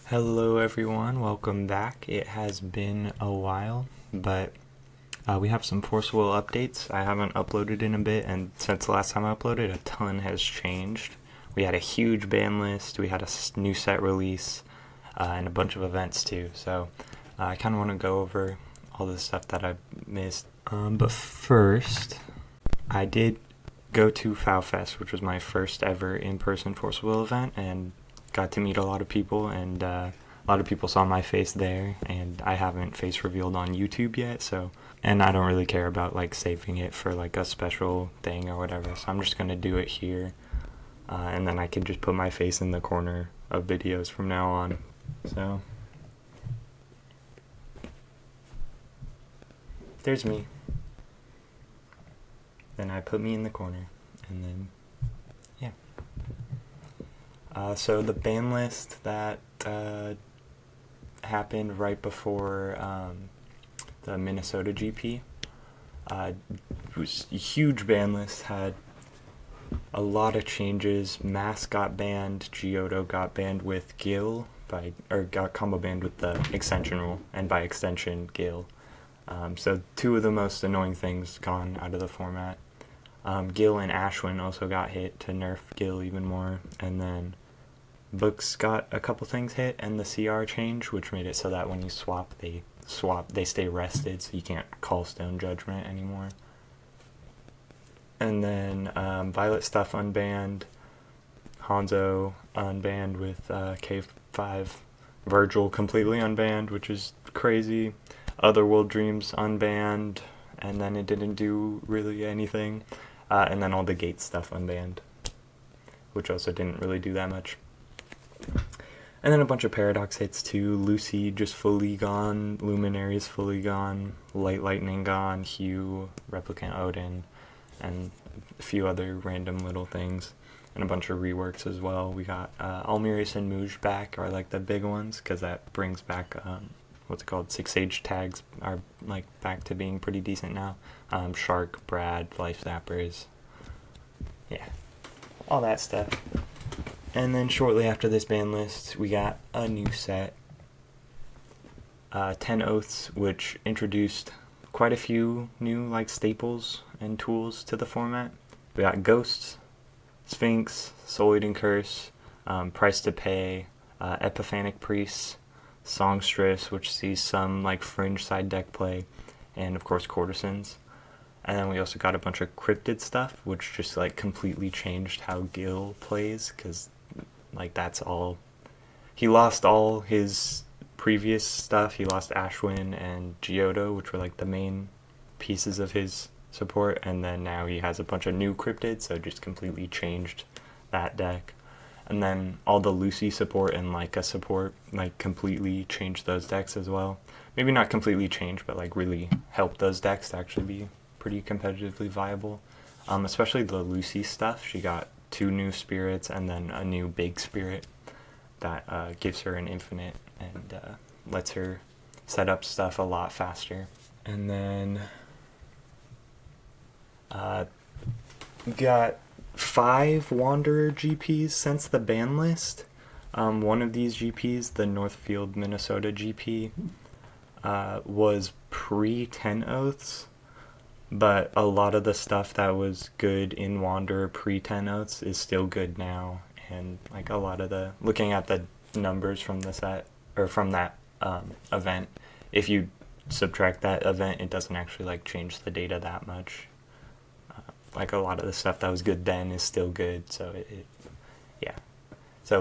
Hello everyone, welcome back. It has been a while, but we have some Force Will updates. I haven't uploaded in a bit, and since the last time I uploaded, a ton has changed. We had a huge ban list, we had a new set release, and a bunch of events too, so I kind of want to go over all the stuff that I've missed. But first, I did go to FowFest, which was my first ever in-person Force Will event, and got to meet a lot of people, and a lot of people saw my face there, and I haven't face revealed on YouTube yet, so, and I don't really care about like saving it for like a special thing or whatever, so I'm just gonna do it here, and then I can just put my face in the corner of videos from now on. So there's me. Then I put me in the corner, and then yeah. So the ban list that happened right before the Minnesota GP was a huge ban list, had a lot of changes. Mask got banned, Giotto got banned with Gil, got combo banned with the extension rule, and by extension, Gil. So two of the most annoying things gone out of the format. Gil and Ashwin also got hit to nerf Gil even more, and then Books got a couple things hit, and the CR change, which made it so that when you swap, they stay rested, so you can't call Stone Judgment anymore. And then Violet stuff unbanned, Hanzo unbanned with K5, Virgil completely unbanned, which is crazy. Otherworld Dreams unbanned, and then it didn't do really anything. And then all the Gate stuff unbanned, which also didn't really do that much. And then a bunch of Paradox hits too. Lucy just fully gone, Luminaries fully gone, Light Lightning gone, Hugh, Replicant Odin, and a few other random little things. And a bunch of reworks as well. We got Almirius and Muj back, are like the big ones, because that brings back what's it called? 6-age tags are like back to being pretty decent now. Shark, Brad, Life Zappers, yeah, all that stuff. And then shortly after this ban list, we got a new set, 10 Oaths, which introduced quite a few new like staples and tools to the format. We got Ghosts, Sphinx, Soul Eating Curse, Price to Pay, Epiphanic Priests, Songstress, which sees some like fringe side deck play, and of course Courtesans. And then we also got a bunch of Cryptid stuff, which just like completely changed how Gil plays, because like that's all, he lost all his previous stuff. He lost Ashwin and Giotto, which were like the main pieces of his support, and then now he has a bunch of new Cryptids, so just completely changed that deck. And then all the Lucy support and Leica support like completely changed those decks as well. Maybe not completely changed, but like really helped those decks to actually be pretty competitively viable. Especially the Lucy stuff. She got 2 new spirits and then a new big spirit that gives her an infinite and lets her set up stuff a lot faster. And then got 5 Wanderer GPs since the ban list. One of these GPs, the Northfield, Minnesota GP, was pre-10 Oaths, but a lot of the stuff that was good in Wanderer pre-10 Oaths is still good now, and like a lot of the, looking at the numbers from the set, or from that event, if you subtract that event, it doesn't actually like change the data that much. Like a lot of the stuff that was good then is still good, so yeah. So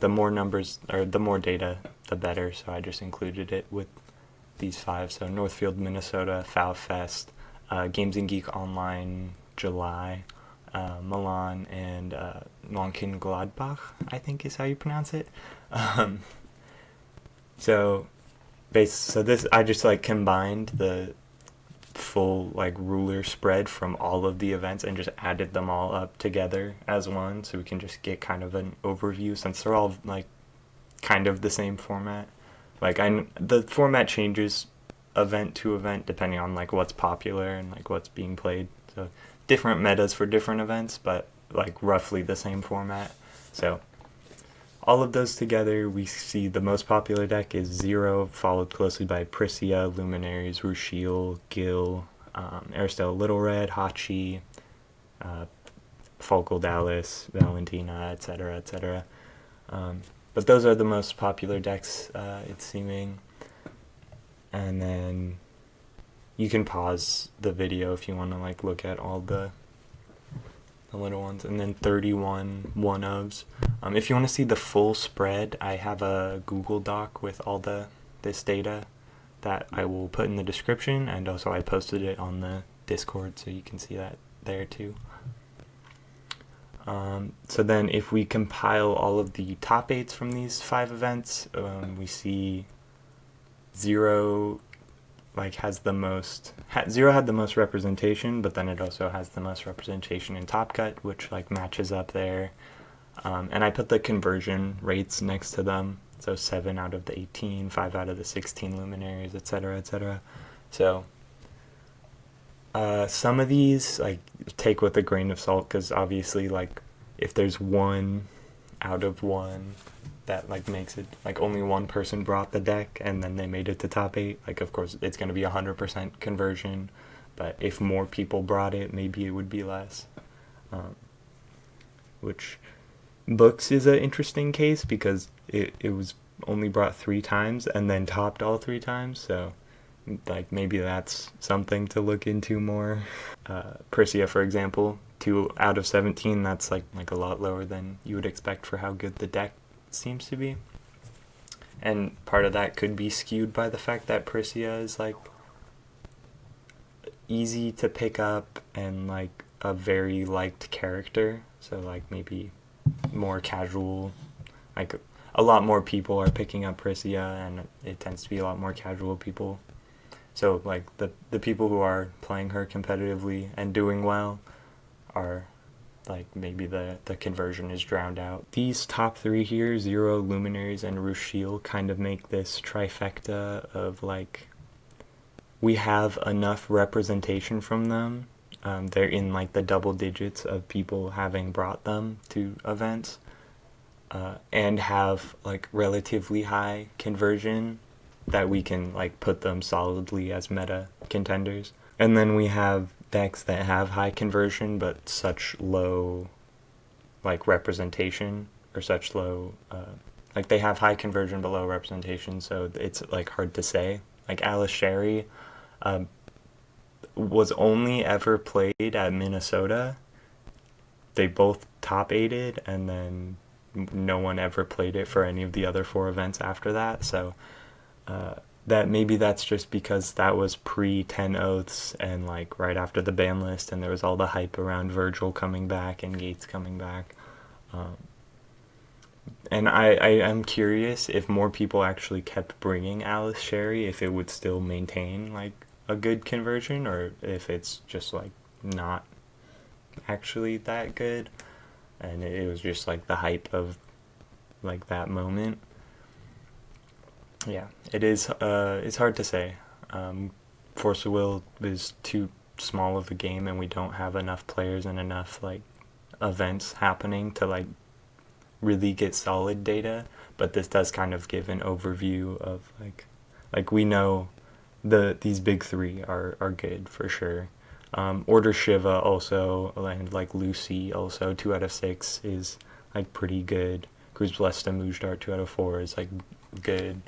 the more numbers, or the more data, the better, so I just included it with these 5. So Northfield, Minnesota, FowFest, Games and Geek Online, July, Milan, and Mönchengladbach, I think is how you pronounce it. So this, I just like combined the full like ruler spread from all of the events and just added them all up together as one, so we can just get kind of an overview, since they're all like kind of the same format. Like the format changes event to event depending on like what's popular and like what's being played, so different metas for different events, but like roughly the same format. So all of those together, we see the most popular deck is Zero, followed closely by Prisia, Luminaries, Rushiel, Gil, Aristel Little Red, Hachi, Falco Dallas, Valentina, etc., etc. But those are the most popular decks, it's seeming. And then you can pause the video if you want to like look at all the little ones. And then 31 one-ofs. If you want to see the full spread, I have a Google Doc with all this data that I will put in the description, and also I posted it on the Discord, so you can see that there too. So then if we compile all of the top 8s from these 5 events, we see Zero has the most. Zero had the most representation, but then it also has the most representation in Top Cut, which matches up there. And I put the conversion rates next to them. So 7 out of the 18, 5 out of the 16 luminaries, etc., etc. So some of these take with a grain of salt, because obviously if there's 1 out of 1 that makes it only one person brought the deck and then they made it to top 8, of course it's going to be 100% conversion, but if more people brought it, maybe it would be less. Which Books is an interesting case because it was only brought 3 times and then topped all 3 times, so maybe that's something to look into more. Prisia, for example, 2 out of 17, that's a lot lower than you would expect for how good the deck seems to be. And part of that could be skewed by the fact that Prisia is easy to pick up and a very liked character, so maybe more casual, a lot more people are picking up Prisia, and it tends to be a lot more casual people. So the people who are playing her competitively and doing well are maybe the conversion is drowned out. These top 3 here, Zero, Luminaries, and Rushiel, kind of make this trifecta of we have enough representation from them. They're in the double digits of people having brought them to events, and have relatively high conversion that we can put them solidly as meta contenders. And then we have decks that have high conversion but such low representation, or such low they have high conversion but low representation, so it's hard to say. Alice Sherry was only ever played at Minnesota. They both top 8'd, and then no one ever played it for any of the other 4 events after that, so that maybe that's just because that was pre 10 Oaths and right after the ban list, and there was all the hype around Virgil coming back and Gates coming back. And I'm curious if more people actually kept bringing Alice Sherry, if it would still maintain a good conversion, or if it's just not actually that good and it was just the hype of that moment. Yeah, it is. It's hard to say. Force of Will is too small of a game, and we don't have enough players and enough events happening to really get solid data. But this does kind of give an overview of we know these big 3 are good for sure. Order Shiva also, and Lucy also, 2 out of 6 is pretty good. Cruz Blesta Mujdart 2 out of 4 is good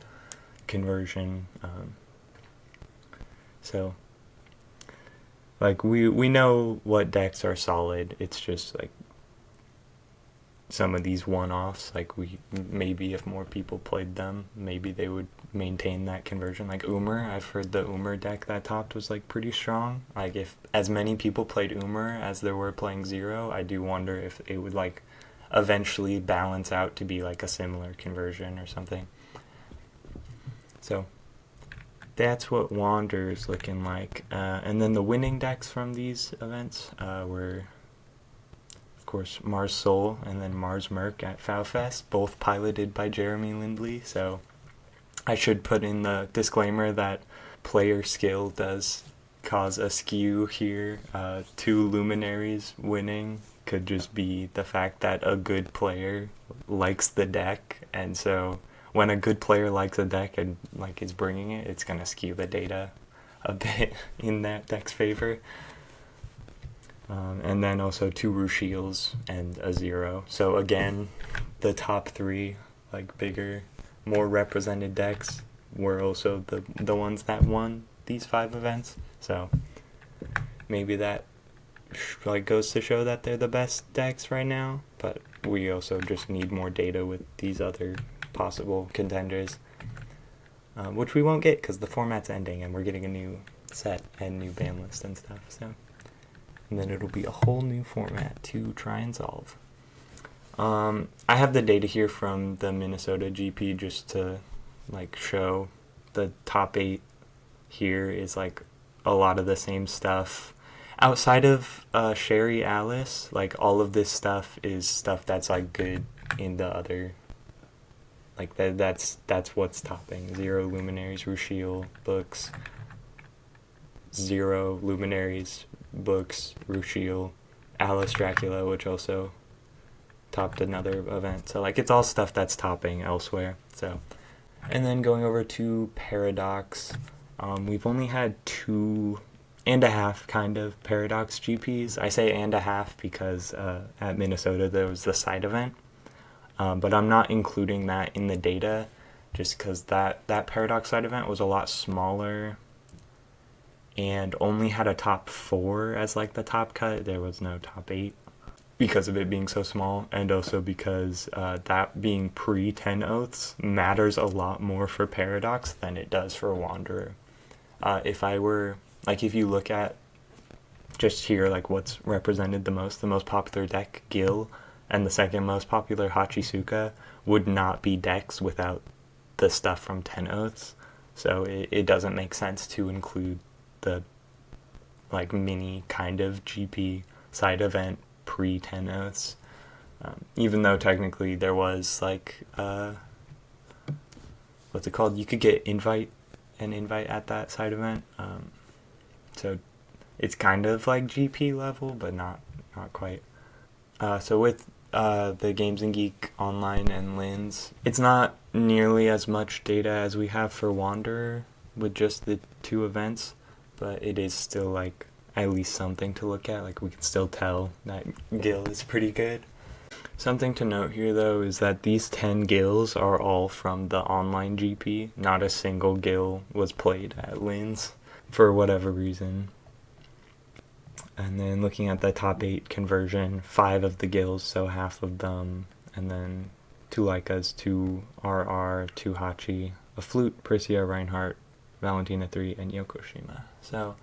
conversion. So we know what decks are solid. It's just some of these one-offs, we maybe if more people played them, maybe they would maintain that conversion. Umar, I've heard the Umar deck that topped was pretty strong. If as many people played Umar as there were playing Zero, I do wonder if it would eventually balance out to be a similar conversion or something. So that's what Wander is looking like. And then the winning decks from these events were, of course, Mars Soul and then Mars Merc at FowFest, both piloted by Jeremy Lindley. So I should put in the disclaimer that player skill does cause a skew here. 2 luminaries winning could just be the fact that a good player likes the deck, and so when a good player likes a deck and like is bringing it, it's gonna skew the data a bit in that deck's favor. And then also 2 Rushiels and a 0. So again, the top 3 like bigger, more represented decks were also the ones that won these 5 events. So maybe that like goes to show that they're the best decks right now, but we also just need more data with these other possible contenders, which we won't get because the format's ending and we're getting a new set and new ban list and stuff. So, and then it'll be a whole new format to try and solve. I have the data here from the Minnesota GP just to like show the top 8 here is like a lot of the same stuff. Outside of Sherry Alice, like all of this stuff is stuff that's like good in the other, like that's what's topping. 0 Luminaries, Rushiel, books. 0 Luminaries, books, Rushiel, Alice Dracula, which also topped another event. So like it's all stuff that's topping elsewhere. So, and then going over to Paradox, we've only had 2.5 kind of Paradox GPs. I say and a half because at Minnesota there was the side event, but I'm not including that in the data just because that Paradox side event was a lot smaller and only had a top 4 as like the top cut. There was no top 8 because of it being so small, and also because that being pre-10 Oaths matters a lot more for Paradox than it does for Wanderer. If you look at just here, like what's represented the most popular deck, Gil, and the second most popular, Hachisuka, would not be decks without the stuff from 10 Oaths. So it doesn't make sense to include the like mini kind of GP side event pre-10 Oaths. Even though technically there was like, what's it called? You could get an invite at that side event. So it's kind of like GP level, but not quite. So with the Games and Geek Online and Lins, it's not nearly as much data as we have for Wanderer with just the 2 events, but it is still like at least something to look at. Like we can still tell that Gil is pretty good. Something to note here though is that these 10 Gils are all from the online GP. Not a single Gil was played at Lins for whatever reason. And then looking at the top 8 conversion, 5 of the Gils, so half of them, and then 2 Leikas, 2 RR, 2 Hachi, a Flute, Priscia, Reinhardt, Valentina 3, and Yokoshima. So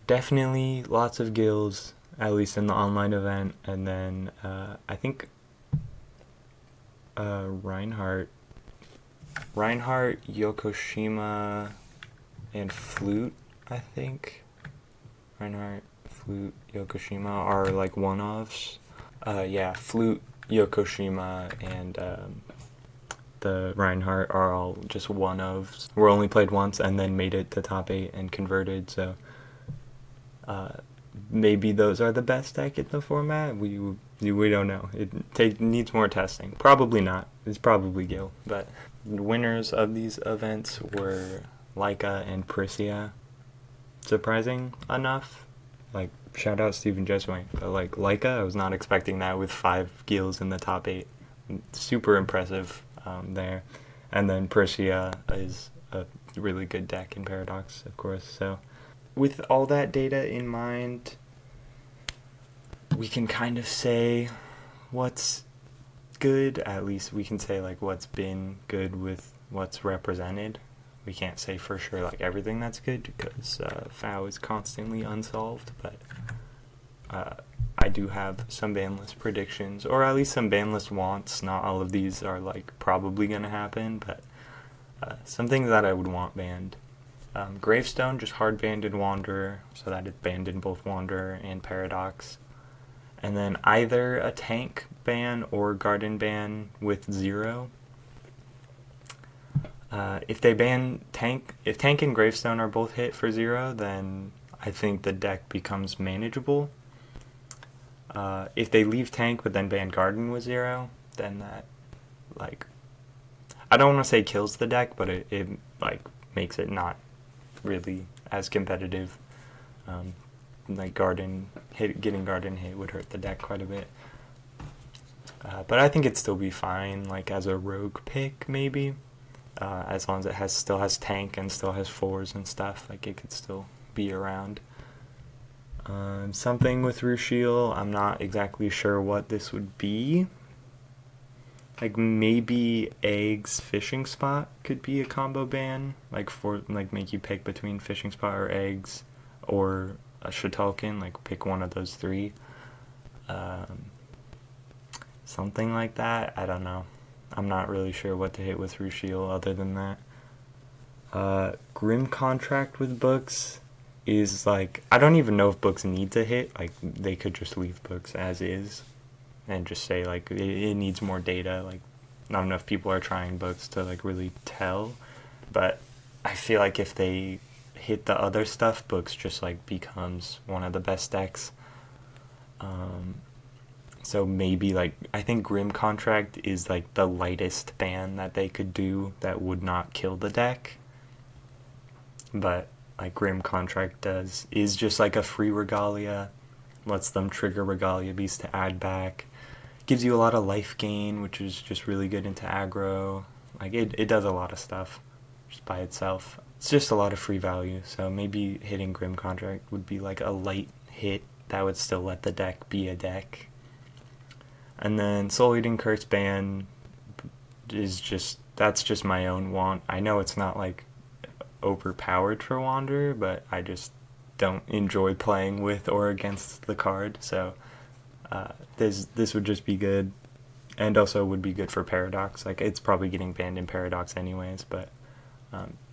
definitely lots of Gils, at least in the online event. And then I think Reinhardt, Yokoshima, and Flute, I think. Reinhardt, Flute, Yokoshima are like one-offs. Flute, Yokoshima, and the Reinhardt are all just one-offs. Were only played once and then made it to top 8 and converted, so maybe those are the best deck in the format. We don't know. It needs more testing. Probably not. It's probably Gil. But the winners of these events were Leica and Priscia. Surprising enough. Like, shout out Steven Jesway. But like Leica, I was not expecting that with 5 Gils in the top 8. Super impressive there. And then Priscia is a really good deck in Paradox, of course. So with all that data in mind, we can kind of say what's good. At least we can say like what's been good with what's represented. We can't say for sure like everything that's good because FAO is constantly unsolved, but I do have some ban list predictions, or at least some ban list wants. Not all of these are like probably going to happen, but some things that I would want banned. Gravestone just hard banned in Wanderer, so that it's banned in both Wanderer and Paradox. And then either a tank ban or garden ban with 0. If they ban tank, if tank and Gravestone are both hit for 0, then I think the deck becomes manageable. If they leave tank but then ban garden with 0, then that, like, I don't want to say kills the deck, but it like makes it not really as competitive. Like getting garden hit would hurt the deck quite a bit. But I think it'd still be fine, like as a rogue pick maybe, as long as it still has tank and still has 4s and stuff. Like it could still be around. Something with Rushiel, I'm not exactly sure what this would be. Like maybe Eggs Fishing Spot could be a combo ban, like make you pick between Fishing Spot or Eggs, or a Shutulkin, like pick one of those 3. Something like that. I don't know. I'm not really sure what to hit with Rushiel other than that. Grim Contract with books is like, I don't even know if books need to hit. Like they could just leave books as is and just say like it needs more data. Like not enough people are trying books to like really tell. But I feel like if they hit the other stuff, books just like becomes one of the best decks. So maybe like I think Grim Contract is like the lightest ban that they could do that would not kill the deck. But like Grim Contract is just like a free Regalia, lets them trigger Regalia Beast to add back, gives you a lot of life gain, which is just really good into aggro. Like it does a lot of stuff just by itself. It's just a lot of free value, so maybe hitting Grim Contract would be like a light hit that would still let the deck be a deck. And then Soul Eating Curse ban that's just my own want. I know it's not like overpowered for Wanderer, but I just don't enjoy playing with or against the card, so this would just be good, and also would be good for Paradox. Like it's probably getting banned in Paradox anyways, but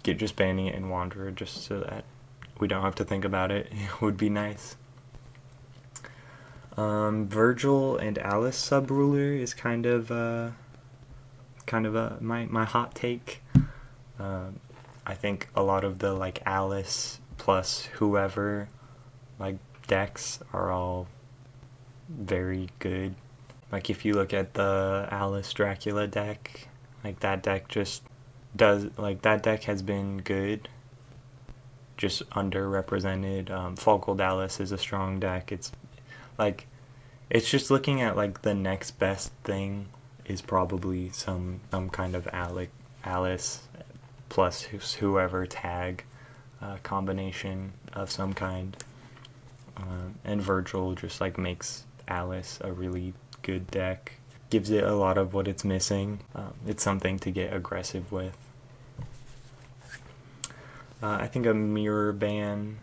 just banning it in Wanderer just so that we don't have to think about it would be nice. Virgil and Alice Sub-Ruler is kind of my hot take. I think a lot of the like Alice plus whoever like decks are all very good. Like if you look at the Alice Dracula deck, like that deck that deck has been good, just underrepresented. Falkeld Alice is a strong deck. It's just looking at like the next best thing is probably some kind of Alice plus whoever tag combination of some kind. And Virgil just like makes Alice a really good deck, gives it a lot of what it's missing. It's something to get aggressive with. I think a mirror ban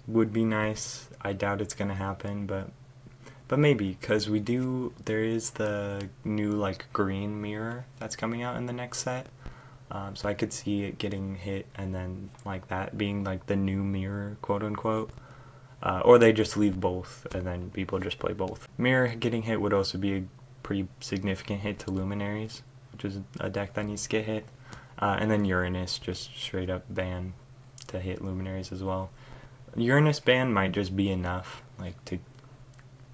would be nice. I doubt it's gonna happen, but maybe, because there is the new like green mirror that's coming out in the next set. So I could see it getting hit and then like that being like the new mirror, quote unquote. Or they just leave both and then people just play both. Mirror getting hit would also be a pretty significant hit to Luminaries, which is a deck that needs to get hit. And then Uranus just straight up ban to hit Luminaries as well. Uranus ban might just be enough, like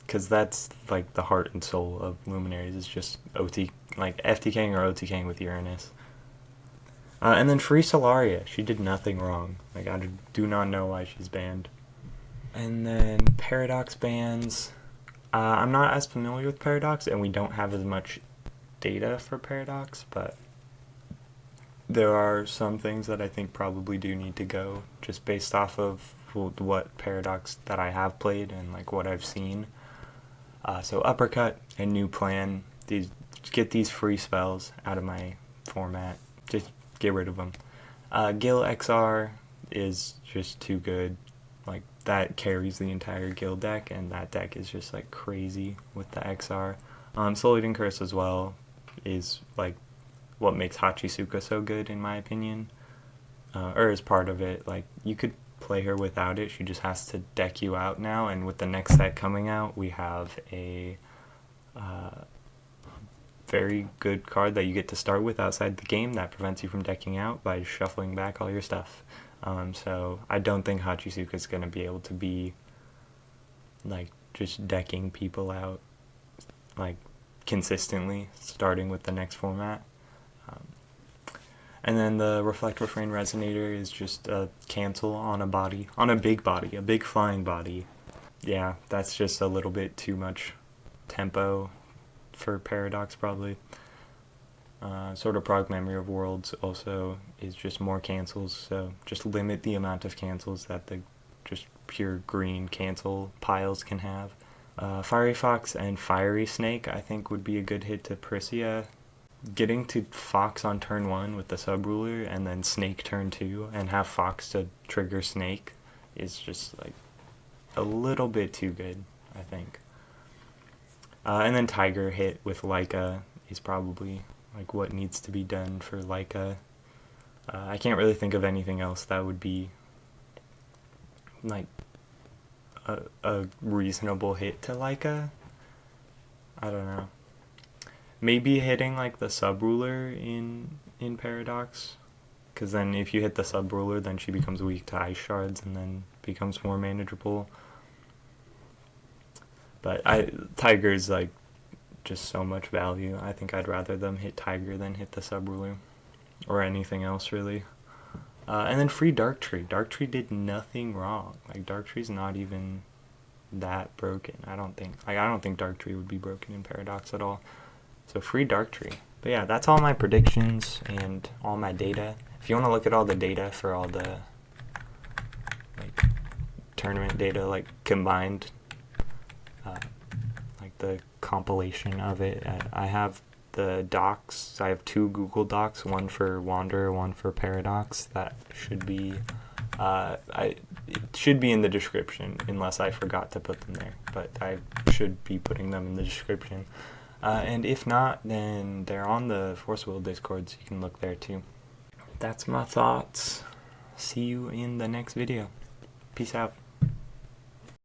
because that's like the heart and soul of Luminaries is just FTKing or OTKing with Uranus. And then Free Solaria, she did nothing wrong. Like I do not know why she's banned. And then Paradox bans. I'm not as familiar with Paradox, and we don't have as much data for Paradox, but there are some things that I think probably do need to go, just based off of what Paradox that I have played and like what I've seen. So Uppercut and New Plan, get these free spells out of my format. Just get rid of them. Gil XR is just too good. Like that carries the entire Gil deck, and that deck is just like crazy with the XR. Soul Eating Curse as well is like what makes Hachisuka so good in my opinion, or is part of it. Like you could play her without it, she just has to deck you out now, and with the next set coming out we have a very good card that you get to start with outside the game that prevents you from decking out by shuffling back all your stuff. So I don't think Hachisuka is going to be able to be like just decking people out like consistently, starting with the next format. And then the Reflect Refrain Resonator is just a cancel on a body, on a big flying body. Yeah, that's just a little bit too much tempo for Paradox probably. Sort of Prog Memory of Worlds also is just more cancels, so just limit the amount of cancels that the just pure green cancel piles can have. Fiery Fox and Fiery Snake I think would be a good hit to Parissia. Getting to Fox on turn 1 with the Subruler and then Snake turn 2 and have Fox to trigger Snake is just like a little bit too good, I think. And then Tiger hit with Leica is probably like what needs to be done for Leica. I can't really think of anything else that would be like a reasonable hit to Leica. I don't know. Maybe hitting like the Subruler in Paradox, because then if you hit the Subruler, then she becomes weak to Ice Shards and then becomes more manageable. But Tiger's like just so much value. I think I'd rather them hit Tiger than hit the Subruler or anything else really. And then free Darktree. Darktree did nothing wrong. Like Darktree's not even that broken. I don't think Darktree would be broken in Paradox at all. So free Darktree. But yeah, that's all my predictions and all my data. If you want to look at all the data for all the like tournament data, like combined, like the compilation of it, I have the docs. I have 2 Google Docs, one for Wanderer, one for Paradox. That should be, it should be in the description unless I forgot to put them there. But I should be putting them in the description. And if not, then they're on the Force Will Discord, so you can look there too. That's my thoughts. See you in the next video. Peace out.